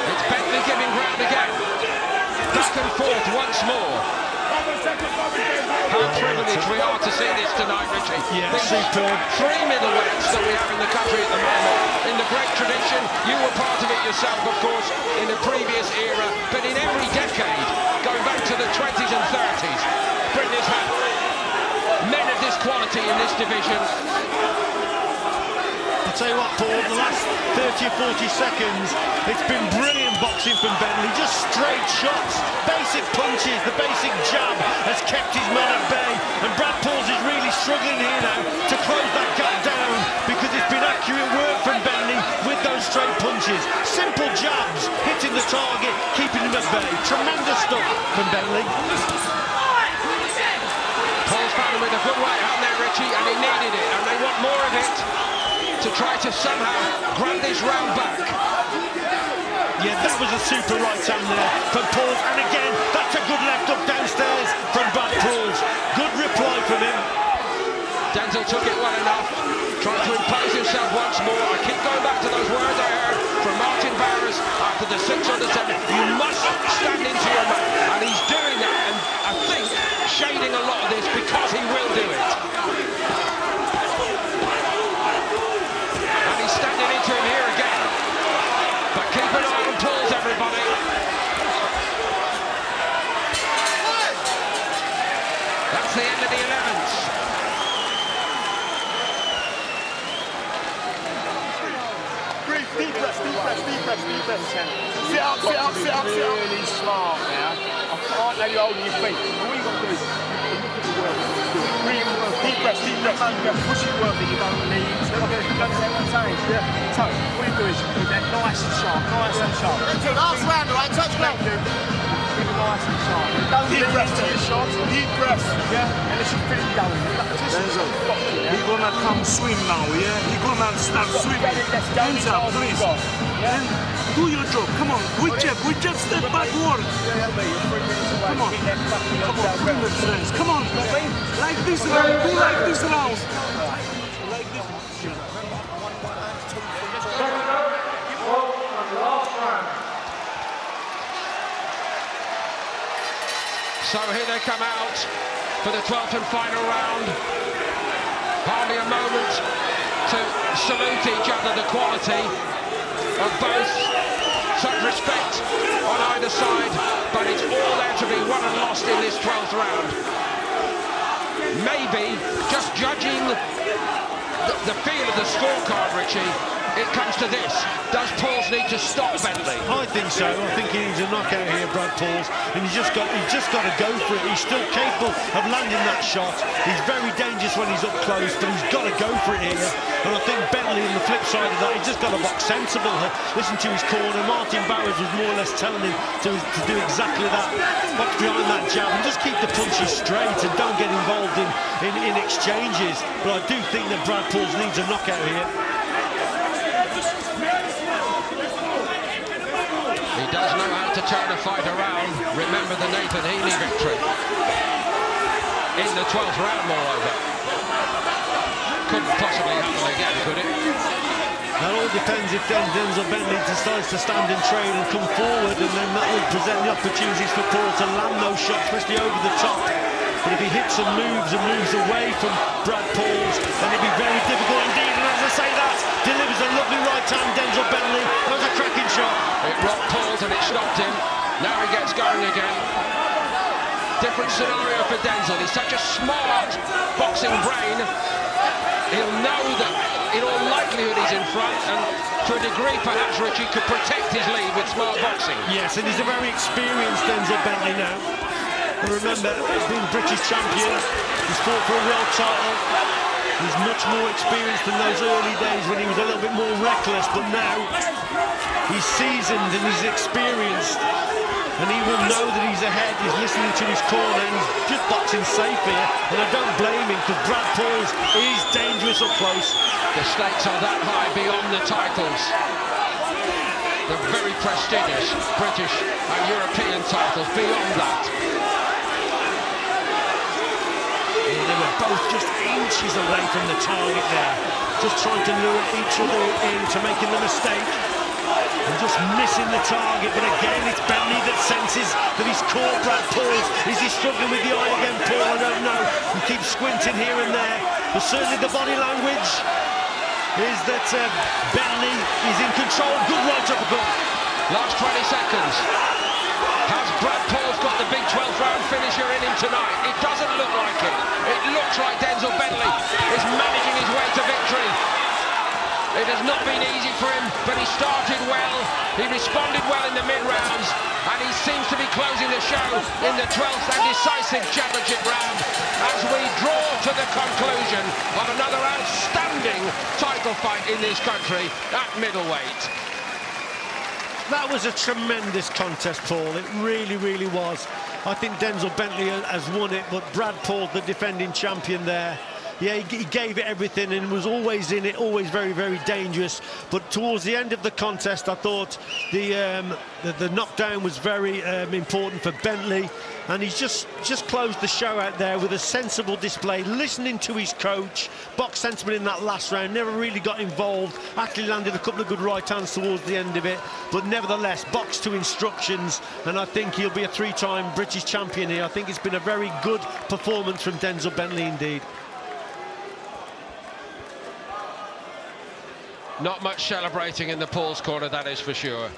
It's Bentley giving ground again. Back and forth once more. How privileged we are to see this tonight, Richie. Yeah, These superb. Three middleweights that we have in the country at the moment. In the great tradition, you were part of it yourself, of course, in the previous era, but in every decade, going back to the 20s and 30s, Britain has had men of this quality in this division. I'll tell you what, Paul, the last 30 or 40 seconds, it's been brilliant boxing from Bentley. Just straight shots, basic punches, the basic jab has kept his man at bay. And Brad Pauls is really struggling here now to close that gap down because it's been accurate work from Bentley with those straight punches. Simple jabs, hitting the target, keeping him at bay. Tremendous stuff from Bentley. Pauls found him with a good of it to try to somehow grab this round back. Yeah, that was a super right hand there from Pauls, and again, that's a good left up downstairs from Brad Pauls. Good reply from him. Denzel took it well enough, tried to impose himself once more. I keep going back to those words I heard from Martin Barras after the 6 on the 7. You must stand into your man, and he's doing that, and I think shading a lot of this because he will do it. And he's standing into him here again. But keep an eye on Pauls, everybody. That's the end of the 11th. Deep press, deep press, deep press, deep press. Sit up, sit up, sit up, sit up. Really smart now. I can't let you holding your feet. And what you got to do is look at the work that you're doing. Really work. Deep press, deep press, deep press. Pushing work that you don't need. You've done the same time. Yeah. So, what you do is do that nice and sharp, nice and sharp. Last round, right? Touch block. Nice and sharp. Don't deep press to your shots. Deep press. Yeah. And let's just feel it going. Denzel, he's gonna come swim now, yeah? He's gonna start swimming. Hands up, please. And do your job. Come on, good jab, step back work. Come on, bring the friends. Come on, like this round, do like this round. Like this. So here they come out for the 12th and final round. Hardly a moment to salute each other, the quality of both. Such respect on either side, but it's all there to be won and lost in this 12th round. Maybe, just judging the feel of the scorecard, Richie, it comes to this. Does Pauls need to stop Bentley? I think so. I think he needs a knockout here, Brad Pauls, and he's just got to go for it. He's still capable of landing that shot. He's very dangerous when he's up close, but he's got to go for it here. And I think Bentley, on the flip side of that, he's just got to box sensible. Listen to his corner. Martin Barras was more or less telling him to do exactly that. Box behind that jab and just keep the punches straight and don't get involved in exchanges. But I do think that Brad Pauls needs a knockout here. He does know how to turn a fight around. Remember the Nathan Healy victory in the 12th round, moreover. Couldn't possibly happen again, could it? That all depends if Denzel Bentley decides to stand in trade and come forward, and then that will present the opportunities for Paul to land those shots, especially over the top. But if he hits and moves away from Brad Pauls, then it'll be very difficult indeed. And as I say that, delivers a lovely right hand, Denzel Bentley. That was a cracking shot. It rocked Pauls and it stopped him. Now he gets going again. Different scenario for Denzel. He's such a smart boxing brain. He'll know that in all likelihood he's in front, and to a degree perhaps Richie could protect his lead with smart boxing. Yes, and he's a very experienced Denzel Bentley now. And remember, he's been British champion, he's fought for a world title. He's much more experienced than those early days when he was a little bit more reckless, but now he's seasoned and he's experienced, and he will know that he's ahead. He's listening to his corner, and he's just boxing safe here, and I don't blame him, because Brad Pauls is dangerous up close. The stakes are that high beyond the titles. The very prestigious British and European titles beyond that. They were both just inches away from the target there, just trying to lure each other into making the mistake and just missing the target. But again, it's Bentley that senses that he's caught Brad Pauls. Is he struggling with the eye again, Paul? I don't know. He keeps squinting here and there, but certainly the body language is that Bentley is in control. Good right uppercut. Last 20 seconds. Has Brad Pauls got the big 12th round finisher in him tonight? It doesn't look like it. It looks like Denzel Bentley is managing his way to victory. It has not been easy for him, but he started well. He responded well in the mid-rounds, and he seems to be closing the show in the 12th and decisive championship round as we draw to the conclusion of another outstanding title fight in this country at middleweight. That was a tremendous contest, Paul. It really, really was. I think Denzel Bentley has won it, but Brad Pauls, the defending champion there, Yeah, he gave it everything and was always in it, always very, very dangerous. But towards the end of the contest, I thought the knockdown was very important for Bentley, and he's just closed the show out there with a sensible display, listening to his coach. Box sensible in that last round, never really got involved, actually landed a couple of good right hands towards the end of it, but nevertheless boxed to instructions, and I think he'll be a 3-time British champion here. I think it's been a very good performance from Denzel Bentley indeed. Not much celebrating in the Paul's corner, that is for sure.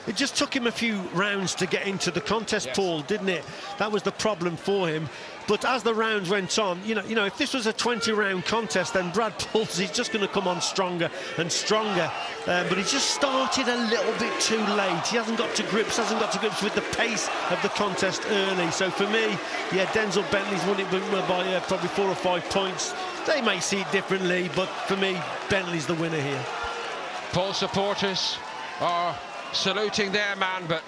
It just took him a few rounds to get into the contest, yes, Paul, didn't it? That was the problem for him. But as the rounds went on, you know, if this was a 20-round contest, then Brad Paul's, he's just going to come on stronger and stronger. But he just started a little bit too late. He hasn't got to grips with the pace of the contest early. So for me, yeah, Denzel Bentley's won it by probably 4 or 5 points. They may see it differently, but for me, Bentley's the winner here. Paul supporters are saluting their man, but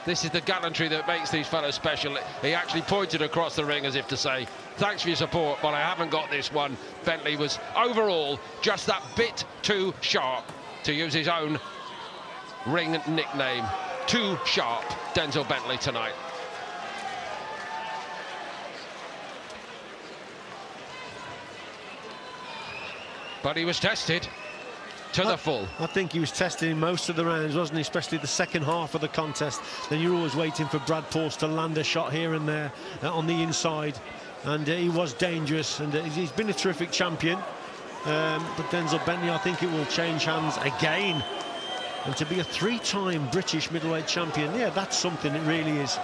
this is the gallantry that makes these fellows special. He actually pointed across the ring as if to say, thanks for your support, but I haven't got this one. Bentley was overall just that bit too sharp, to use his own ring nickname. Too sharp, Denzel Bentley tonight. But he was tested to the full. I think he was tested in most of the rounds, wasn't he? Especially the second half of the contest. Then you're always waiting for Brad Paul to land a shot here and there on the inside. And he was dangerous, and he's been a terrific champion. But Denzel Bentley, I think it will change hands again. And to be a 3-time British middleweight champion, yeah, that's something, it really is.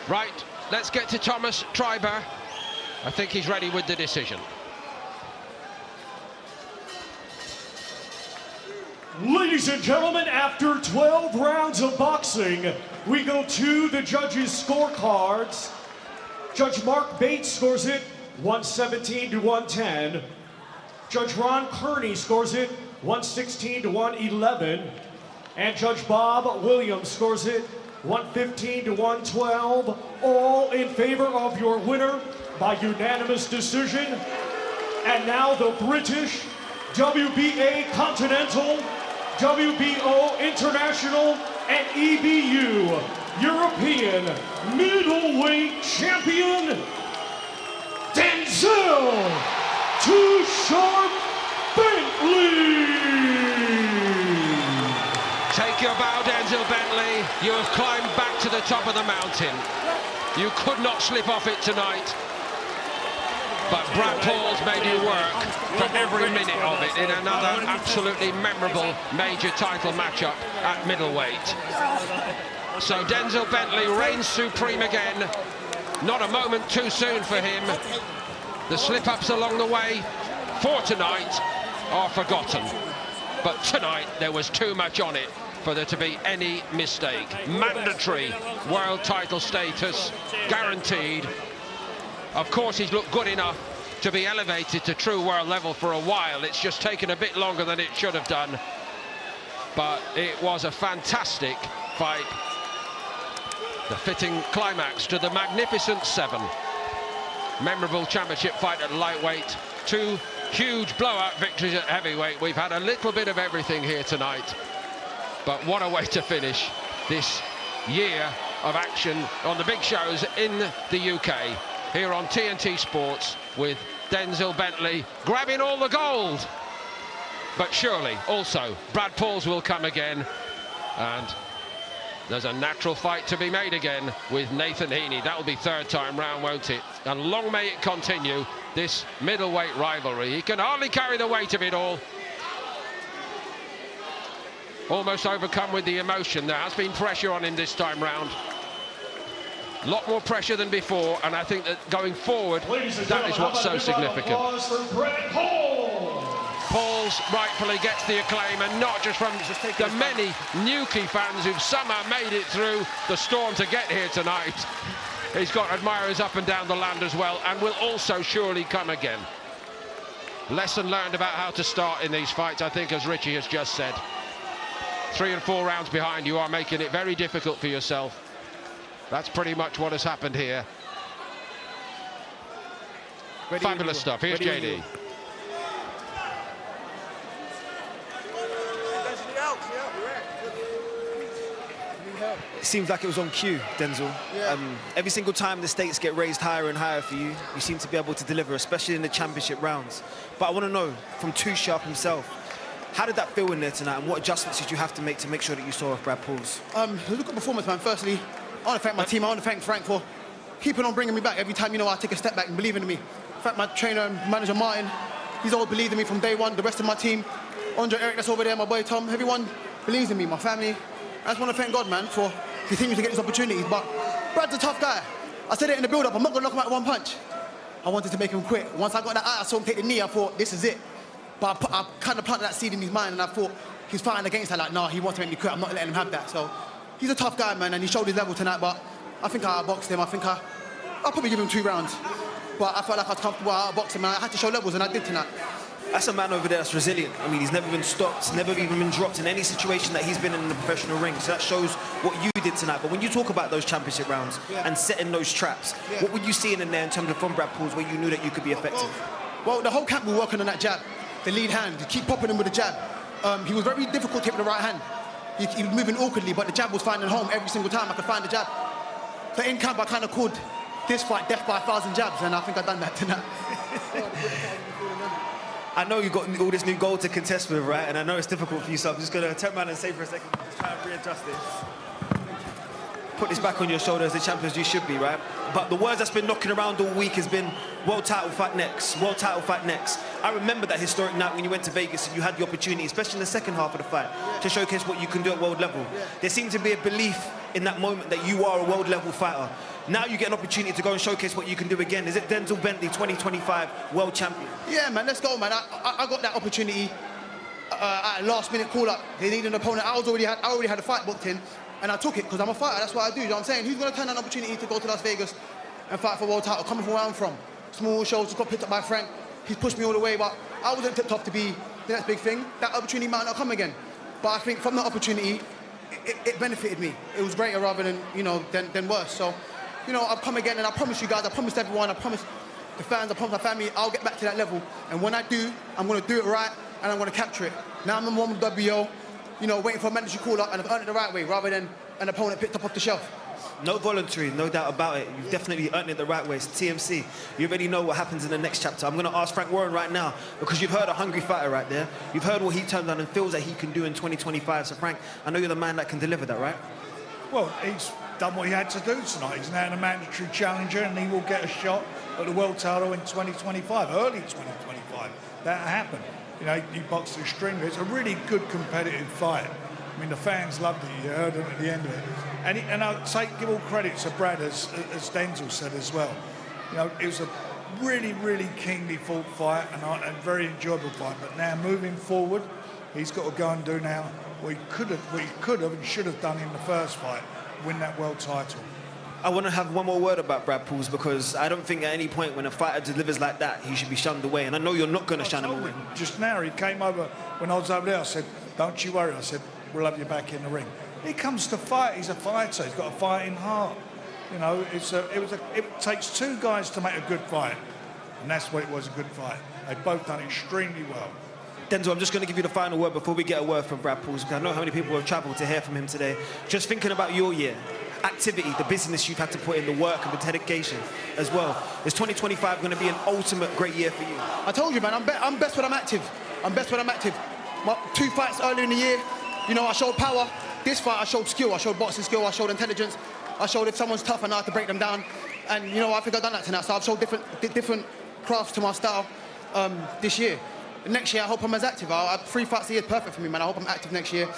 Right, let's get to Thomas Treiber. I think he's ready with the decision. Ladies and gentlemen, after 12 rounds of boxing, we go to the judges' scorecards. Judge Mark Bates scores it 117 to 110. Judge Ron Kearney scores it 116 to 111. And Judge Bob Williams scores it 115 to 112. All in favor of your winner by unanimous decision. And now the British WBA Continental, WBO International, and EBU European Middleweight Champion, Denzel "Too Sharp" Bentley. Take your bow, Denzel Bentley. You have climbed back to the top of the mountain. You could not slip off it tonight. But Brad Paul's made you work for every minute of it in another absolutely memorable major title matchup at middleweight. So Denzel Bentley reigns supreme again. Not a moment too soon for him. The slip-ups along the way for tonight are forgotten. But tonight there was too much on it for there to be any mistake. Mandatory world title status, guaranteed. Of course, he's looked good enough to be elevated to true world level for a while. It's just taken a bit longer than it should have done. But it was a fantastic fight. The fitting climax to the Magnificent Seven. Memorable championship fight at lightweight. 2 huge blowout victories at heavyweight. We've had a little bit of everything here tonight. But what a way to finish this year of action on the big shows in the UK. Here on TNT Sports with Denzel Bentley grabbing all the gold. But surely also Brad Paul's will come again, and there's a natural fight to be made again with Nathan Heaney. That'll be 3rd time round, won't it? And long may it continue, this middleweight rivalry. He can hardly carry the weight of it all. Almost overcome with the emotion. There has been pressure on him this time round. A lot more pressure than before, and I think that going forward, that is what's so significant. Paul's rightfully gets the acclaim, and not just from the many Newquay fans who've somehow made it through the storm to get here tonight. He's got admirers up and down the land as well, and will also surely come again. Lesson learned about how to start in these fights, I think, as Richie has just said. 3 and 4 rounds behind, you are making it very difficult for yourself. That's pretty much what has happened here. Fabulous stuff. Here's JD. It seems like it was on cue, Denzel. Yeah. Every single time the stakes get raised higher and higher for you, you seem to be able to deliver, especially in the championship rounds. But I want to know, from Too Sharp himself, how did that feel in there tonight, and what adjustments did you have to make to sure that you saw off Brad Pauls? Look at performance, man. Firstly, I want to thank my team. I want to thank Frank for keeping on bringing me back every time, I take a step back and believing in me. In fact, my trainer and manager, Martin, he's always believed in me from day one. The rest of my team, Andre, Eric, that's over there, my boy Tom, everyone believes in me, my family. I just want to thank God, man, for continuing to get these opportunities. But Brad's a tough guy. I said it in the build-up, I'm not going to knock him out with one punch. I wanted to make him quit. Once I got that eye, I saw him take the knee, I thought, this is it. But I kind of planted that seed in his mind, and I thought, he's fighting against that, like, no, he wants to make me quit, I'm not letting him have that. So he's a tough guy, man, and he showed his level tonight, but I think I outboxed him. I think I'll probably give him 2 rounds. But I felt like I was comfortable, I outboxed him, and I had to show levels, and I did tonight. That's a man over there that's resilient. I mean, he's never been stopped, never even been dropped in any situation that he's been in the professional ring. So that shows what you did tonight. But when you talk about those championship rounds and setting those traps, what were you seeing in there in terms of from Brad Pauls where you knew that you could be effective? Well, the whole camp was working on that jab, the lead hand, to keep popping him with the jab. He was very difficult to hit with the right hand. He was moving awkwardly, but the jab was finding home every single time I could find the jab. So in camp, I kind of called this fight death by 1,000 jabs, and I think I've done that tonight. I know you've got all this new gold to contest with, right? And I know it's difficult for you, so I'm just going to turn around and say for a second, just try and readjust this. Put this back on your shoulders, the champions you should be, right? But the words that's been knocking around all week has been world title fight next, world title fight next. I remember that historic night when you went to Vegas and you had the opportunity, especially in the second half of the fight, to showcase what you can do at world level. There seemed to be a belief in that moment that you are a world level fighter. Now you get an opportunity to go and showcase what you can do again. Is it Denzel Bentley, 2025 world champion? Yeah, man, let's go, man. I got that opportunity at a last-minute call-up. They needed an opponent. I already had a fight booked in, and I took it because I'm a fighter. That's what I do. You know what I'm saying? Who's going to turn down an opportunity to go to Las Vegas and fight for a world title? Coming from where I'm from, small shows, just got picked up by Frank. He's pushed me all the way, but I wasn't tipped off to be the next big thing. That opportunity might not come again, but I think from that opportunity, it benefited me. It was greater rather than than worse. So. I've come again, and I promise you guys, I promised everyone, I promised the fans, I promised my family, I'll get back to that level. And when I do, I'm going to do it right, and I'm going to capture it. Now I'm number 1 with WBO, waiting for a mandatory call-up, and I've earned it the right way, rather than an opponent picked up off the shelf. No voluntary, no doubt about it. You've definitely earned it the right way. It's TMC. You already know what happens in the next chapter. I'm going to ask Frank Warren right now, because you've heard a hungry fighter right there. You've heard what he turned on and feels that he can do in 2025. So, Frank, I know you're the man that can deliver that, right? Well, he's done what he had to do tonight. He's now a mandatory challenger, and he will get a shot at the world title in 2025, early 2025. That happened. He boxed extremely. It's a really good competitive fight. I mean, the fans loved it. You heard him at the end of it. And I'll give all credit to Brad, as Denzel said as well. It was a really, really keenly fought fight and a very enjoyable fight. But now, moving forward, he's got to go and do now what he could have and should have done in the first fight. Win that world title. I want to have one more word about Brad Pauls, because I don't think at any point when a fighter delivers like that, he should be shunned away. And I know you're not going to shun him away. Just now, he came over when I was over there. I said, "Don't you worry." I said, "We'll have you back in the ring." He comes to fight. He's a fighter. He's got a fighting heart. It takes 2 guys to make a good fight, and that's what it was, a good fight. They've both done extremely well. Denzel, I'm just going to give you the final word before we get a word from Brad Pauls, because I know how many people have travelled to hear from him today. Just thinking about your year, activity, the business you've had to put in, the work and the dedication as well. Is 2025 going to be an ultimate great year for you? I told you, man, I'm best when I'm active. I'm best when I'm active. My 2 fights earlier in the year, I showed power. This fight, I showed skill. I showed boxing skill. I showed intelligence. I showed if someone's tough, I know how to break them down. And, I think I've done that tonight. So I've showed different crafts to my style this year. Next year, I hope I'm as active. 3 fights a year is perfect for me, man. I hope I'm active next year.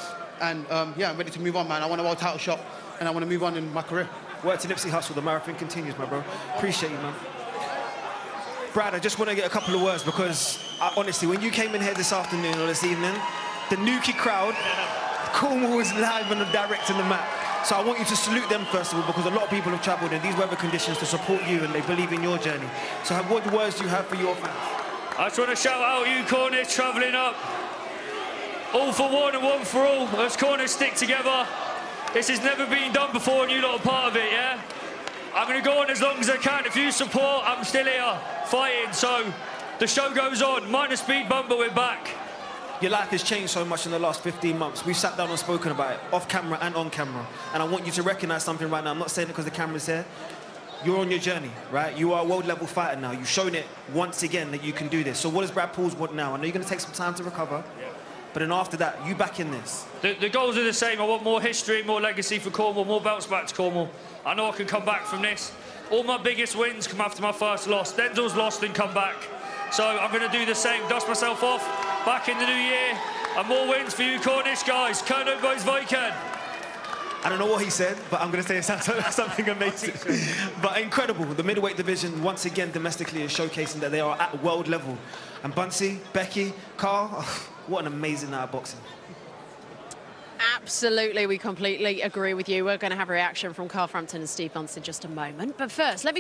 And, I'm ready to move on, man. I want a world title shot, and I want to move on in my career. Word to Nipsey Hussle. The marathon continues, my bro. Appreciate you, man. Brad, I just want to get a couple of words, because, honestly, when you came in here this afternoon or this evening, the Nuki crowd, Cornwall was live and direct on the map. So I want you to salute them, first of all, because a lot of people have travelled in these weather conditions to support you, and they believe in your journey. So what words do you have for your fans? I just want to shout out you corners travelling up. All for one and one for all. As corners stick together, This has never been done before and you lot are part of it, yeah? I'm going to go on as long as I can. If you support, I'm still here fighting. So the show goes on. Minus speed bump, but we're back. Your life has changed so much in the last 15 months. We've sat down and spoken about it, off camera and on camera. And I want you to recognize something right now. I'm not saying it because the camera's here. You're on your journey, right? You are a world-level fighter now. You've shown it once again that you can do this. So what does Brad Pauls want now? I know you're going to take some time to recover. Yeah. But then after that, you back in this. The goals are the same. I want more history, more legacy for Cornwall, more belts back to Cornwall. I know I can come back from this. All my biggest wins come after my first loss. Denzel's lost and come back. So I'm going to do the same, dust myself off, back in the new year, and more wins for you Cornish guys. Kerno boys Viken. I don't know what he said, but I'm going to say it sounds like something amazing. But incredible. The middleweight division, once again, domestically, is showcasing that they are at world level. And Bunsey, Becky, Carl, oh, what an amazing night of boxing. Absolutely, we completely agree with you. We're going to have a reaction from Carl Frampton and Steve Bunce in just a moment. But first, let me